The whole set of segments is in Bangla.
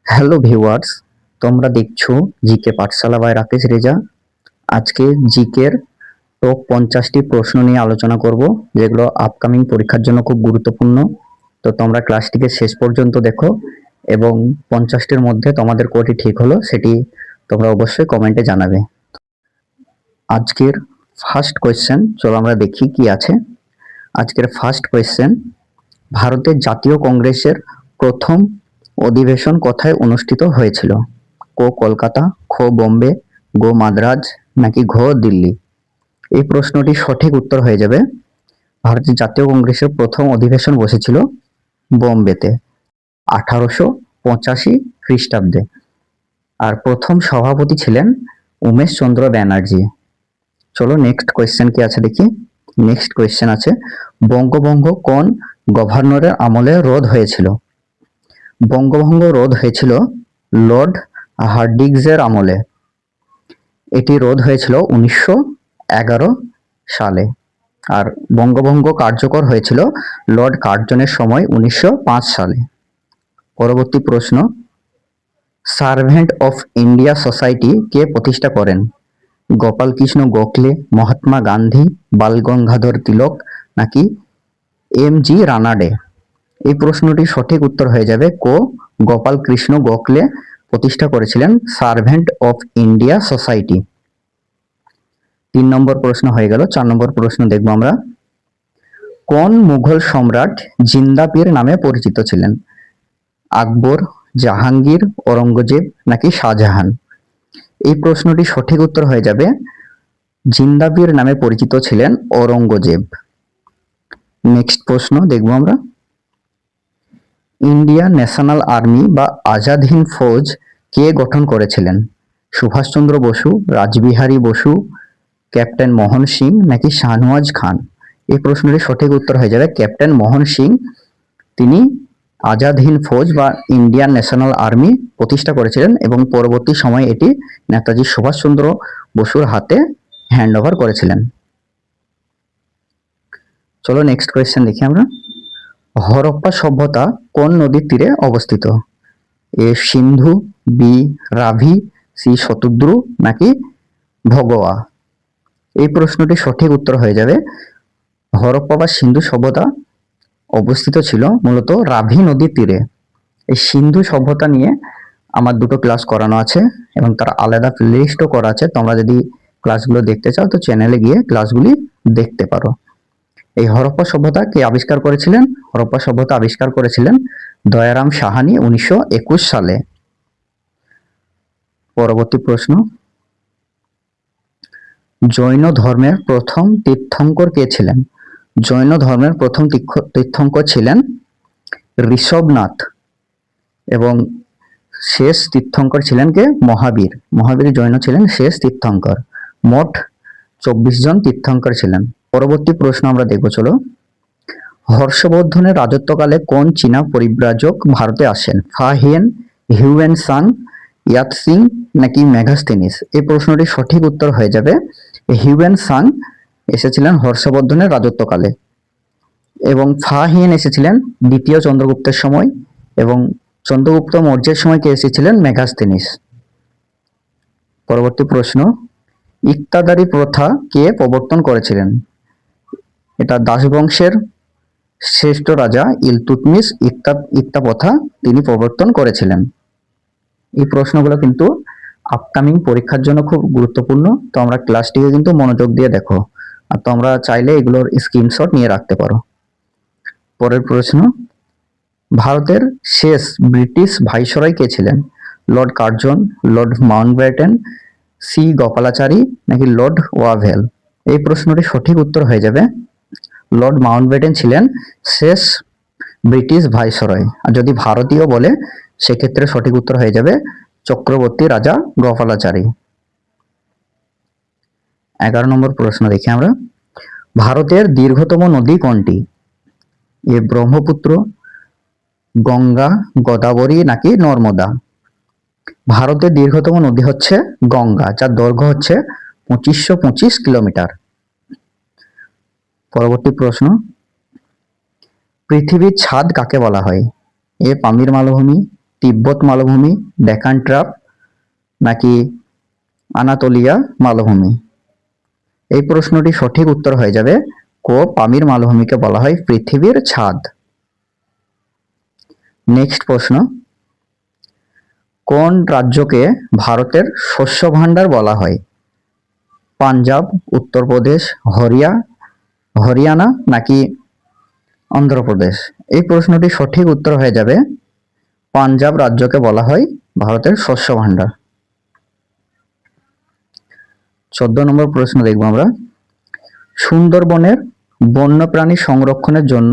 হ্যালো ভিউয়ার্স, তোমরা দেখছো GK Pathsala by Rakesh Reza. আজকে জিকের টপ 50টি প্রশ্ন নিয়ে আলোচনা করব, যেগুলো আপকামিং পরীক্ষার জন্য খুব গুরুত্বপূর্ণ। তো তোমরা ক্লাসটিকে শেষ পর্যন্ত দেখো এবং 50টির মধ্যে তোমাদের কোনটি ঠিক হলো সেটি তোমরা অবশ্যই কমেন্টে জানাবে। আজকের ফার্স্ট কোয়েশ্চেন, চলো আমরা দেখি কি আছে। আজকের ফার্স্ট কোয়েশ্চেন, ভারতের জাতীয় কংগ্রেসের প্রথম অধিবেশন কোথায় অনুষ্ঠিত হয়েছিল? ক কলকাতা, খ বোম্বে, গ মাদ্রাজ নাকি ঘ দিল্লি? এই প্রশ্নটি সঠিক উত্তর হয়ে যাবে ভারতের জাতীয় কংগ্রেসের প্রথম অধিবেশন বসেছিল বোম্বেতে 1885 খ্রিস্টাব্দে। আর প্রথম সভাপতি ছিলেন উমেশ চন্দ্র ব্যানার্জি। চলো নেক্সট কোয়েশ্চেন কি আছে দেখি। নেক্সট কোয়েশ্চেন আছে, বঙ্গভঙ্গ কোন গভর্নরের আমলে রোধ হয়েছিল? বঙ্গভঙ্গ রোধ হয়েছিল লর্ড হার্ডিঞ্জের আমলে। এটি রোধ হয়েছিল 1911 সালে। আর বঙ্গভঙ্গ কার্যকর হয়েছিল লর্ড কার্জনের সময় 1905 সালে। পরবর্তী প্রশ্ন, সার্ভেন্ট অফ ইন্ডিয়া সোসাইটি কে প্রতিষ্ঠা করেন? গোপাল কৃষ্ণ গোখলে, মহাত্মা গান্ধী, বাল গঙ্গাধর তিলক নাকি এম.জি. রানাডে? এই প্রশ্নটি সঠিক উত্তর হয়ে যাবে ক গোপাল কৃষ্ণ গোখলে প্রতিষ্ঠা করেছিলেন সার্ভেন্ট অফ ইন্ডিয়া সোসাইটি। 3 নম্বর প্রশ্ন হয়ে গেল। 4 নম্বর প্রশ্ন দেখবো আমরা। কোন মুঘল সম্রাট জিন্দা পীর নামে পরিচিত ছিলেন? আকবর, জাহাঙ্গীর, ঔরঙ্গজেব নাকি শাহজাহান? এই প্রশ্নটি সঠিক উত্তর হয়ে যাবে জিন্দা পীর নামে পরিচিত ছিলেন ঔরঙ্গজেব। নেক্সট প্রশ্ন দেখবো আমরা। ইন্ডিয়ান ন্যাশনাল আর্মি বা আজাদ হিন্দ ফৌজ কে গঠন করেছিলেন? সুভাষচন্দ্র বসু, রাসবিহারী বসু, ক্যাপ্টেন মোহন সিং নাকি শাহনওয়াজ খান? এই প্রশ্নটির সঠিক উত্তর হয়ে যাবে ক্যাপ্টেন মোহন সিং। তিনি আজাদ হিন্দ ফৌজ বা ইন্ডিয়ান ন্যাশনাল আর্মি প্রতিষ্ঠা করেছিলেন এবং পরবর্তী সময়ে এটি নেতাজি সুভাষচন্দ্র বসুর হাতে হ্যান্ড ওভার করেছিলেন। চলো নেক্সট কোয়েশ্চেন দেখি আমরা। হরপ্পা সভ্যতা কোন নদীর তীরে অবস্থিত? এ সিন্ধু, বি রাভি, সি শতদ্রু নাকি ভগোয়া? এই প্রশ্নটি সঠিক উত্তর হয়ে যাবে হরপ্পা বা সিন্ধু সভ্যতা অবস্থিত ছিল মূলত রাভি নদীর তীরে। এই সিন্ধু সভ্যতা নিয়ে আমার দুটো ক্লাস করানো আছে এবং তার আলাদা প্লেলিস্টও করা আছে। তোমরা যদি ক্লাসগুলো দেখতে চাও তো চ্যানেলে গিয়ে ক্লাসগুলি দেখতে পারো। এই হরপ্পা সভ্যতা কে আবিষ্কার করেছিলেন? হরপ্পা সভ্যতা আবিষ্কার করেছিলেন দয়ারাম সাহানি 1921 সালে। পরবর্তী প্রশ্ন, জৈন ধর্মের প্রথম তীর্থঙ্কর কে ছিলেন? জৈন ধর্মের প্রথম তীর্থঙ্কর ছিলেন ঋষভনাথ এবং শেষ তীর্থঙ্কর ছিলেন কে? মহাবীর। মহাবীর জৈন ছিলেন শেষ তীর্থঙ্কর। মোট 24 জন তীর্থঙ্কর ছিলেন। পরবর্তী প্রশ্ন আমরা দেখব, চলো। হর্ষবর্ধনের রাজত্বকালে কোন চীনা পরিব্রাজক ভারতে আসেন? ফা হিয়েন, হিউয়েন সাং, ইয়াতসিং নাকি মেগাস্থেনিস? এই প্রশ্নটি সঠিক উত্তর হয়ে যাবে হিউয়েন সাং এসেছিলেন হর্ষবর্ধনের রাজত্বকালে এবং ফা হিয়েন এসেছিলেন দ্বিতীয় চন্দ্রগুপ্তের সময় এবং চন্দ্রগুপ্ত মৌর্যের সময় কে এসেছিলেন? মেগাস্থেনিস। পরবর্তী প্রশ্ন, ইকতাদারি প্রথা কে প্রবর্তন করেছিলেন? এটা দাস বংশের শ্রেষ্ঠ রাজা ইলতুৎমিশ ইকতা প্রথা তিনি প্রবর্তন করেছিলেন। এই প্রশ্নগুলো কিন্তু আপকামিং পরীক্ষার জন্য খুব গুরুত্বপূর্ণ। তো আমরা ক্লাসটিকে কিন্তু মনোযোগ দিয়ে দেখো আর তোমরা চাইলে এগুলোর স্ক্রিনশট নিয়ে রাখতে পারো। পরের প্রশ্ন, ভারতের শেষ ব্রিটিশ ভাইসরয় কে ছিলেন? Lord Curzon, Lord Mountbatten, C Gopalachari নাকি লর্ড ওয়াভেল? এই প্রশ্নটি সঠিক উত্তর হয়ে যাবে লর্ড মাউন্টব্যাটেন ছিলেন শেষ ব্রিটিশ ভাইসরয়। আর যদি ভারতীয় বলে সেক্ষেত্রে সঠিক উত্তর হয়ে যাবে চক্রবর্তী রাজা গোপালাচারী। 11 নম্বর প্রশ্ন দেখি আমরা। ভারতের দীর্ঘতম নদী কোনটি? এ ব্রহ্মপুত্র, গঙ্গা, গোদাবরী নাকি নর্মদা? ভারতের দীর্ঘতম নদী হচ্ছে গঙ্গা, যার দৈর্ঘ্য হচ্ছে 2525 কিলোমিটার। পরবর্তী প্রশ্ন, পৃথিবীর ছাদ কাকে বলা হয়? এ পামির মালভূমি, তিব্বত মালভূমি, ডেকান ট্রাপ নাকি আনাতোলিয়া মালভূমি? এই প্রশ্নটি সঠিক উত্তর হয়ে যাবে ক, পামির মালভূমিকে বলা হয় পৃথিবীর ছাদ। নেক্সট প্রশ্ন, কোন রাজ্যকে ভারতের শস্য ভাণ্ডার বলা হয়? পাঞ্জাব, উত্তরপ্রদেশ, হরিয়ানা নাকি অন্ধ্রপ্রদেশ? এই প্রশ্নটি সঠিক উত্তর হয়ে যাবে পাঞ্জাব রাজ্যকে বলা হয় ভারতের শস্য ভাণ্ডার। 14 নম্বর প্রশ্ন দেখব আমরা, সুন্দরবনের বন্যপ্রাণী সংরক্ষণের জন্য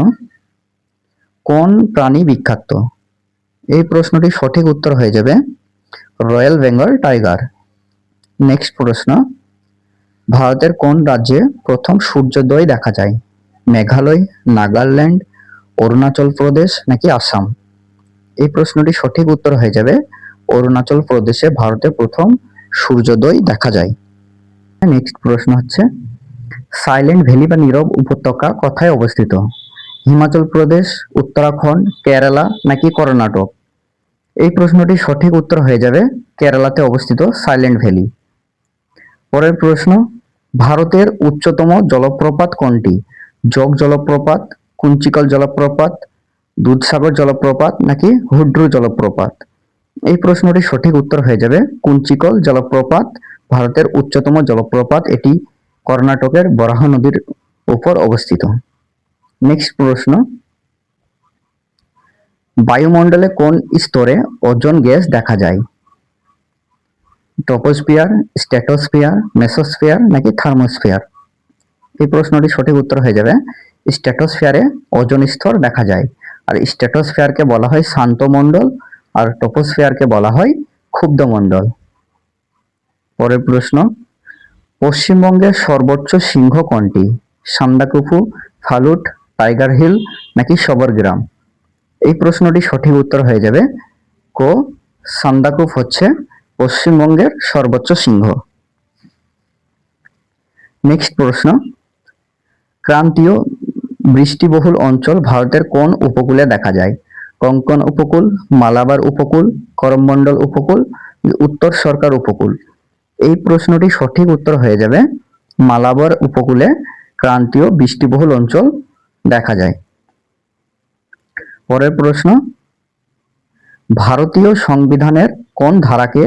কোন প্রাণী বিখ্যাত? এই প্রশ্নটি সঠিক উত্তর হয়ে যাবে রয়্যাল বেঙ্গল টাইগার। নেক্সট প্রশ্ন, ভারতের কোন রাজ্যে প্রথম সূর্যোদয় দেখা যায়? মেঘালয়, নাগাল্যান্ড, অরুণাচল প্রদেশ নাকি আসাম? এই প্রশ্নটি সঠিক উত্তর হয়ে যাবে অরুণাচল প্রদেশে ভারতে প্রথম সূর্যোদয় দেখা যায়। নেক্সট প্রশ্ন হচ্ছে, সাইলেন্ট ভ্যালি বা নীরব উপত্যকা কোথায় অবস্থিত? হিমাচল প্রদেশ, উত্তরাখণ্ড, কেরালা নাকি কর্ণাটক? এই প্রশ্নটি সঠিক উত্তর হয়ে যাবে কেরালাতে অবস্থিত সাইলেন্ট ভ্যালি। পরের প্রশ্ন, ভারতের উচ্চতম জলপ্রপাত কোনটি? যোগ জলপ্রপাত, কুঞ্চিকল জলপ্রপাত, দুধসাগর জলপ্রপাত নাকি হুড্রু জলপ্রপাত? এই প্রশ্নটি সঠিক উত্তর হয়ে যাবে কুঞ্চিকল জলপ্রপাত ভারতের উচ্চতম জলপ্রপাত, এটি কর্ণাটকের বরাহ নদীর উপর অবস্থিত। নেক্সট প্রশ্ন, বায়ুমণ্ডলে কোন স্তরে ওজোন গ্যাস দেখা যায়? ট্রপোস্ফিয়ার, স্ট্র্যাটোস্ফিয়ার, মেসোস্ফিয়ার নাকি থার্মোস্ফিয়ার? এই প্রশ্নটি সঠিক উত্তর হয়ে যাবে স্ট্র্যাটোস্ফিয়ারে ওজোন স্তর দেখা যায়, আর স্ট্র্যাটোস্ফিয়ারকে বলা হয় শান্ত মণ্ডল আর ট্রপোস্ফিয়ারকে বলা হয় ক্ষুব্ধ মণ্ডল। পরের প্রশ্ন, পশ্চিমবঙ্গের সর্বোচ্চ শৃঙ্গ কোনটি? সান্দাকফু, ফালুট, টাইগার হিল নাকি সবরগ্রাম? এই প্রশ্নটি সঠিক উত্তর হয়ে যাবে ক, সান্দাকফু হচ্ছে পশ্চিমবঙ্গের সর্বোচ্চ শৃঙ্গ। নেক্সট প্রশ্ন, ক্রান্তীয় বৃষ্টিবহুল অঞ্চল ভারতের কোন উপকূলে দেখা যায়? কোঙ্কণ উপকূল, মালাবার উপকূল, করমমণ্ডল উপকূল, উত্তর সরকার উপকূল? এই প্রশ্নটি সঠিক উত্তর হয়ে যাবে মালাবার উপকূলে ক্রান্তীয় বৃষ্টিবহুল অঞ্চল দেখা যায়। পরের প্রশ্ন, ভারতীয় সংবিধানের কোন ধারাকে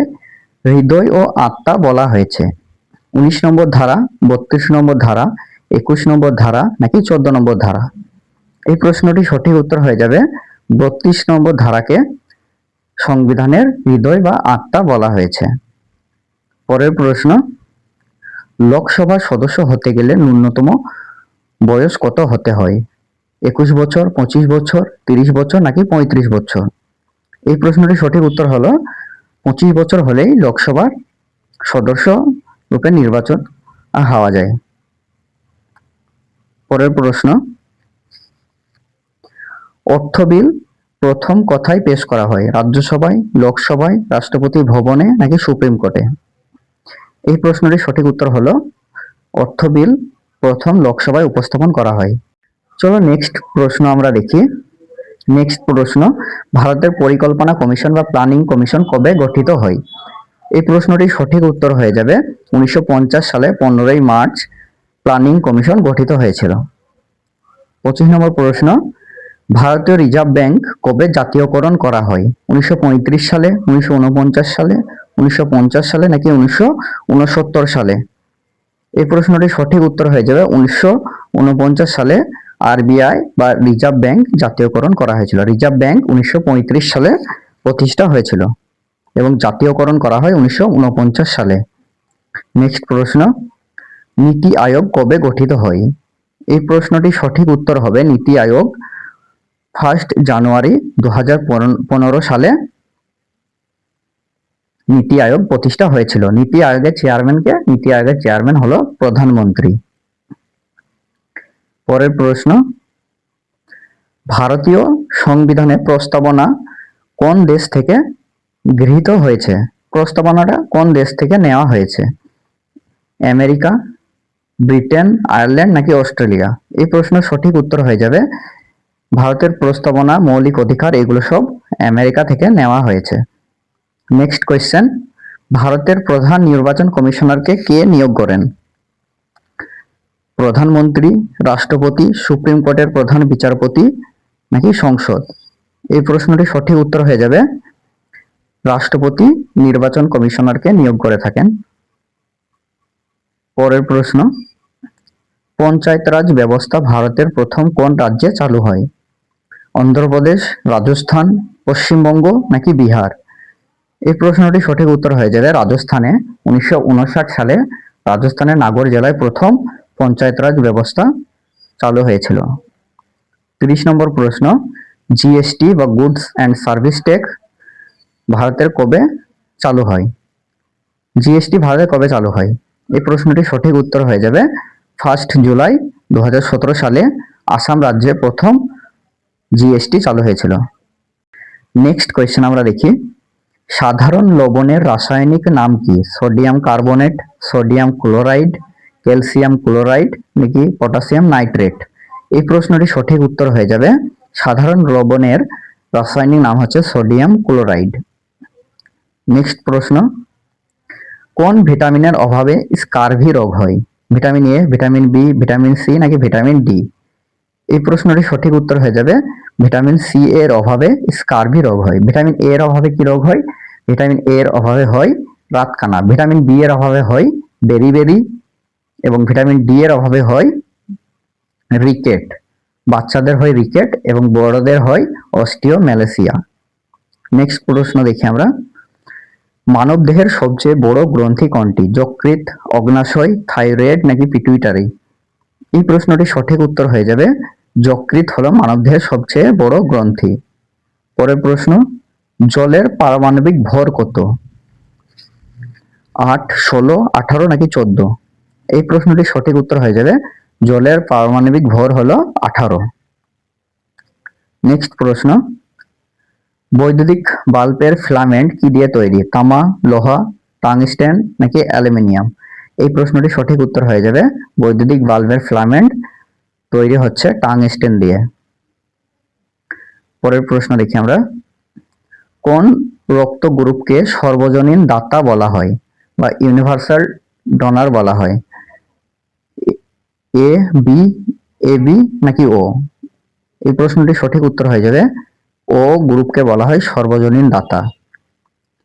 হৃদয় ও আত্মা বলা হয়েছে? 19 নম্বর ধারা, 32 নম্বর ধারা, 21 নম্বর ধারা নাকি 14 নম্বর ধারা? এই প্রশ্নটি সঠিক উত্তর হয়ে যাবে 32 নম্বর ধারাকে সংবিধানের হৃদয় বা আত্মা বলা হয়েছে। পরের প্রশ্ন, লোকসভার সদস্য হতে গেলে ন্যূনতম বয়স কত হতে হয়? 21 বছর, 25 বছর, 30 বছর নাকি 35 বছর? এই প্রশ্নটি সঠিক উত্তর হলো 25 বছর হলেই লোকসভার সদস্য রূপে নির্বাচন হওয়া যায়। পরের প্রশ্ন, অর্থ বিল প্রথম কোথায় পেশ করা হয়? রাজ্যসভায়, লোকসভায়, রাষ্ট্রপতি ভবনে নাকি সুপ্রিম কোর্টে? এই প্রশ্নটির সঠিক উত্তর হলো অর্থ বিল প্রথম লোকসভায় উপস্থাপন করা হয়। চলো নেক্সট প্রশ্ন আমরা দেখি। নেক্সট প্রশ্ন, ভারতের পরিকল্পনা কমিশন বা প্ল্যানিং কমিশন কবে গঠিত হয়? এই প্রশ্নটির সঠিক উত্তর হয়ে যাবে 1950 সালে 15ই মার্চ প্ল্যানিং কমিশন গঠিত হয়েছিল। 25 নম্বর প্রশ্ন, ভারতীয় রিজার্ভ ব্যাংক কবে জাতীয়করণ করা হয়? 1935 সালে, 1949 সালে, 1950 সালে নাকি 1969 সালে? এই প্রশ্নটির সঠিক উত্তর হয়ে যাবে 1949 সালে আরবিআই বা রিজার্ভ ব্যাংক জাতীয়করণ করা হয়েছিল। রিজার্ভ ব্যাংক 1935 সালে প্রতিষ্ঠা হয়েছিল এবং জাতীয়করণ করা হয় 1949 সালে। নেক্সট প্রশ্ন, নীতি আয়োগ কবে গঠিত হয়? এই প্রশ্নটি সঠিক উত্তর হবে নীতি আয়োগ 1 জানুয়ারি 2015 সালে নীতি আয়োগ প্রতিষ্ঠা হয়েছিল। নীতি আয়োগের চেয়ারম্যানকে? নীতি আয়োগের চেয়ারম্যান হলো প্রধানমন্ত্রী। পরের প্রশ্ন, ভারতীয় সংবিধানে প্রস্তাবনা কোন দেশ থেকে গৃহীত হয়েছে? প্রস্তাবনাটা কোন দেশ থেকে নেওয়া হয়েছে? আমেরিকা, ব্রিটেন, আয়ারল্যান্ড নাকি অস্ট্রেলিয়া? এই প্রশ্নের সঠিক উত্তর হয়ে যাবে ভারতের প্রস্তাবনা, মৌলিক অধিকার এগুলো সব আমেরিকা থেকে নেওয়া হয়েছে। নেক্সট কোয়েশ্চেন, ভারতের প্রধান নির্বাচন কমিশনারকে কে নিয়োগ করেন? প্রধানমন্ত্রী, রাষ্ট্রপতি, সুপ্রিম কোর্টের প্রধান বিচারপতি নাকি সংসদ? এই প্রশ্নটির সঠিক উত্তর হয়ে যাবে রাষ্ট্রপতি নির্বাচন কমিশনারকে নিয়োগ করে থাকেন। পরের প্রশ্ন, পঞ্চায়েত রাজ ব্যবস্থা ভারতের প্রথম কোন রাজ্যে চালু হয়? অন্ধ্রপ্রদেশ, রাজস্থান, পশ্চিমবঙ্গ নাকি বিহার? এই প্রশ্নটি সঠিক উত্তর হয়ে যাবে রাজস্থানে। 1959 সালে রাজস্থানের নাগর জেলায় প্রথম পঞ্চায়েত রাজ ব্যবস্থা চালু হয়েছিল। 30 নম্বর প্রশ্ন, জিএসটি বা গুডস অ্যান্ড সার্ভিস ট্যাক্স ভারতের কবে চালু হয়? জিএসটি ভারতে কবে চালু হয়? এই প্রশ্নটি সঠিক উত্তর হয়ে যাবে 1 জুলাই 2017 সালে আসাম রাজ্যে প্রথম জিএসটি চালু হয়েছিল। নেক্সট কোয়েশ্চেন আমরা দেখি, সাধারণ লবণের রাসায়নিক নাম কি? Sodium carbonate, sodium chloride, calcium chloride নাকি পটাশিয়াম নাইট্রেট? এই প্রশ্নটি সঠিক উত্তর হয়ে যাবে সাধারণ লবণের রাসায়নিক নাম হচ্ছে সোডিয়াম ক্লোরাইড। নেক্সট প্রশ্ন, কোন ভিটামিনের অভাবে স্কারভি রোগ হয়? Vitamin A, vitamin B, vitamin C নাকি ভিটামিন ডি? এই প্রশ্নটি সঠিক উত্তর হয়ে যাবে ভিটামিন সি এর অভাবে স্কারভি রোগ হয়। ভিটামিন এ এর অভাবে কি রোগ হয়? ভিটামিন এ এর অভাবে হয় রাতকানা। ভিটামিন বি এর অভাবে হয় বেরিবেরি এবং ভিটামিন ডি এর অভাবে হয় রিকেট। বাচ্চাদের হয় রিকেট এবং বড়দের হয় অস্টিওম্যালেসিয়া। নেক্সট প্রশ্ন দেখি আমরা, মানব দেহের সবচেয়ে বড় গ্রন্থি কোনটি? যকৃৎ, অগ্নাশয়, থাইরয়েড নাকি পিটুইটারি? এই প্রশ্নটি সঠিক উত্তর হয়ে যাবে যকৃৎ হলো মানবদেহের সবচেয়ে বড় গ্রন্থি। পরের প্রশ্ন, জলের পারমাণবিক ভর কত? 8, 16, 18 নাকি 14? এই প্রশ্নটি সঠিক উত্তর হয়ে যাবে জলের পারমাণবিক ভর হলো 18। নেক্সট প্রশ্ন, বৈদ্যুতিক বাল্বের ফিলামেন্ট কি দিয়ে তৈরি? তামা, লোহা, টাংস্টেন নাকি অ্যালুমিনিয়াম? এই প্রশ্নটি সঠিক উত্তর হয়ে যাবে বৈদ্যুতিক বাল্বের ফিলামেন্ট তৈরি হচ্ছে টাংস্টেন দিয়ে। পরের প্রশ্ন দেখি আমরা, কোন রক্ত গ্রুপকে সর্বজনীন দাতা বলা হয় বা ইউনিভার্সাল ডোনার বলা হয়? এ, বি, এ বি নাকি ও? এই প্রশ্নটি সঠিক উত্তর হয়ে যাবে ও গ্রুপকে বলা হয় সর্বজনীন দাতা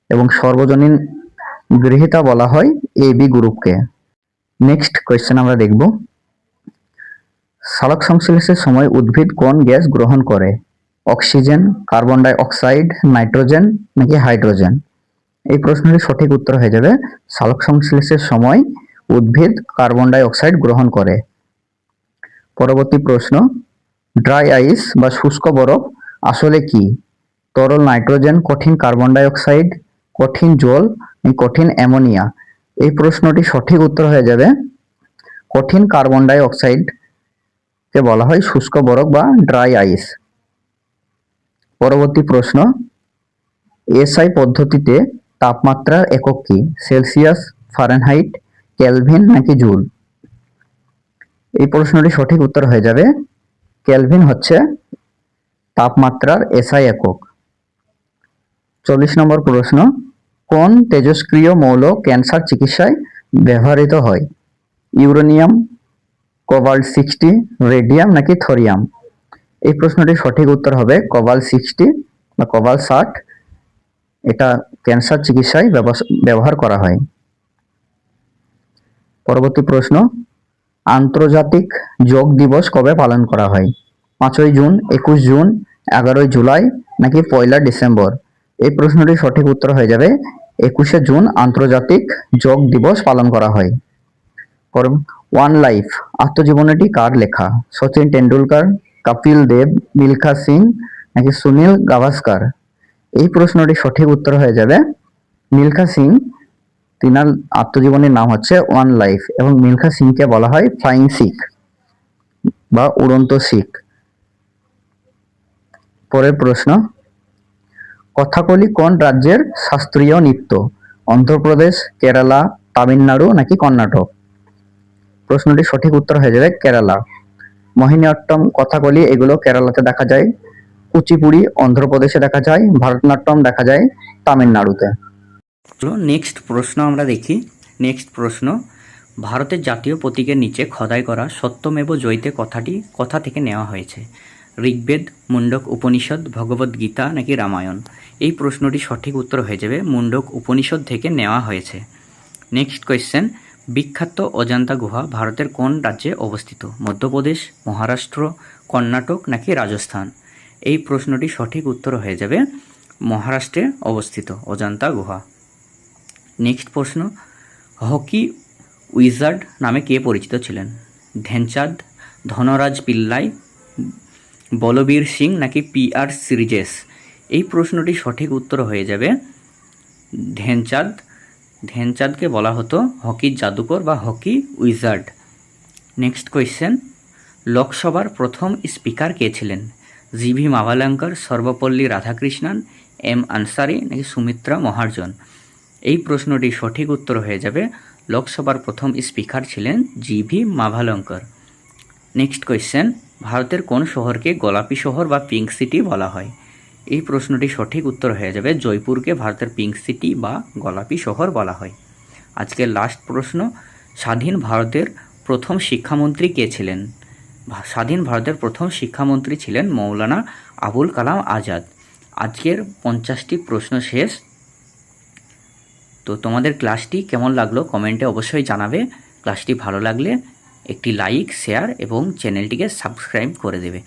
এবং সর্বজনীন গৃহীতা বলা হয় এ বি গ্রুপকে। নেক্সট কোয়েশ্চেন আমরা দেখব, সালোক সংশ্লেষের সময় উদ্ভিদ কোন গ্যাস গ্রহণ করে? Oxygen, carbon die oxide, nitrogen নাকি হাইড্রোজেন? এই প্রশ্নটি সঠিক উত্তর হয়ে যাবে সালোক সংশ্লেষের সময় উদ্ভিদ কার্বন ডাই অক্সাইড গ্রহণ করে। পরবর্তী প্রশ্ন, ড্রাই আইস বা শুষ্ক বরফ আসলে কি? তরল নাইট্রোজেন, কঠিন কার্বন ডাই অক্সাইড, কঠিন জল, কঠিন অ্যামোনিয়া? এই প্রশ্নটি সঠিক উত্তর হয়ে যাবে কঠিন কার্বন ডাই অক্সাইড কে বলা হয় শুষ্ক বরফ বা ড্রাই আইস। পরবর্তী প্রশ্ন, এসআই পদ্ধতিতে তাপমাত্রার একক কি? সেলসিয়াস, ফারেনহাইট, কেলভিন নাকি জুল? এই প্রশ্নটি সঠিক উত্তর হয়ে যাবে কেলভিন হচ্ছে তাপমাত্রার এসআই একক। 40 নম্বর প্রশ্ন, কোন তেজস্ক্রিয় মৌল ক্যান্সার চিকিৎসায় ব্যবহৃত হয়? ইউরেনিয়াম, কোবাল্ট 60, রেডিয়াম নাকি থোরিয়াম? এই প্রশ্নটির সঠিক উত্তর হবে কোবাল্ট 60 বা কোবাল্ট 60। এটা ক্যান্সার চিকিৎসায় ব্যবহার করা হয়। পরবর্তী প্রশ্ন, আন্তর্জাতিক যোগ দিবস কবে পালন করা হয়? 5ই জুন, 21 জুন, 11ই জুলাই নাকি 1 ডিসেম্বর? এই প্রশ্নটির সঠিক উত্তর হয়ে যাবে 21শে জুন আন্তর্জাতিক যোগ দিবস পালন করা হয়। ওয়ান লাইফ আত্মজীবনীটি কার লেখা? সচিন টেন্ডুলকার, কপিল দেব, মিলখা সিং নাকি সুনীল গাভাস্কার? এই প্রশ্নটির সঠিক উত্তর হয়ে যাবে মিলখা সিং। তিনার আত্মজীবনীর নাম হচ্ছে ওয়ান লাইফ এবং মিলখা সিংকে বলা হয় ফ্লাইং শিখ বা উড়ন্ত শিখ। পরের প্রশ্ন, কথাকলি কোন রাজ্যের শাস্ত্রীয় নৃত্য? অন্ধ্রপ্রদেশ, কেরালা, তামিলনাড়ু নাকি কর্ণাটক? প্রশ্নটি সঠিক উত্তর হয়ে যাবে কেরালা। মোহিনীঅট্টম, কথাকলি এগুলো কেরালাতে দেখা যায় কুচিপুড়ি অন্ধ্রপ্রদেশে দেখা যায়, ভারতনাট্যম দেখা যায় তামিলনাড়ুতে। চলো নেক্সট প্রশ্ন আমরা দেখি। নেক্সট প্রশ্ন, ভারতের জাতীয় প্রতীকের নিচে খোদাই করা সত্যমেব জয়তে কথাটি কোথা থেকে নেওয়া হয়েছে? ঋগ্বেদ, মুন্ডক উপনিষদ, ভগবদ্ গীতা নাকি রামায়ণ? এই প্রশ্নটি সঠিক উত্তর হয়ে যাবে মুন্ডক উপনিষদ থেকে নেওয়া হয়েছে। নেক্সট কোয়েশ্চেন, বিখ্যাত অজন্তা গুহা ভারতের কোন রাজ্যে অবস্থিত? মধ্যপ্রদেশ, মহারাষ্ট্র, কর্ণাটক নাকি রাজস্থান? এই প্রশ্নটি সঠিক উত্তর হয়ে যাবে মহারাষ্ট্রে অবস্থিত অজন্তা গুহা। নেক্সট প্রশ্ন, হকি উইজার্ড নামে কে পরিচিত ছিলেন? ধ্যানচাঁদ, ধনরাজ পিল্লাই, বলবীর সিং নাকি PR সিরিজেস? এই প্রশ্নটি সঠিক উত্তর হয়ে যাবে ধ্যানচাঁদ। ধ্যানচাঁদকে বলা হতো হকির জাদুকর বা হকি উইজার্ড। নেক্সট কোয়েশ্চেন, লোকসভার প্রথম স্পিকার কে ছিলেন? GV মাভালঙ্কর, সর্বপল্লী রাধাকৃষ্ণন, M আনসারি নাকি সুমিত্রা মহাজন? এই প্রশ্নটি সঠিক উত্তর হয়ে যাবে লোকসভার প্রথম স্পিকার ছিলেন GV মাভালঙ্কর। নেক্সট কোয়েশ্চেন, ভারতের কোন শহরকে গোলাপি শহর বা পিঙ্ক সিটি বলা হয়? এই প্রশ্নটি সঠিক উত্তর হয়ে যাবে জয়পুরকে ভারতের পিঙ্ক সিটি বা গোলাপি শহর বলা হয়। আজকের লাস্ট প্রশ্ন, স্বাধীন ভারতের প্রথম শিক্ষামন্ত্রী কে ছিলেন? স্বাধীন ভারতের প্রথম শিক্ষামন্ত্রী ছিলেন মৌলানা আবুল কালাম আজাদ। আজকের 50টি প্রশ্ন শেষ। তো তোমাদের ক্লাসটি কেমন লাগলো কমেন্টে অবশ্যই জানাবে। ক্লাসটি ভালো লাগলে একটি লাইক, শেয়ার এবং চ্যানেলটিকে সাবস্ক্রাইব করে দেবে।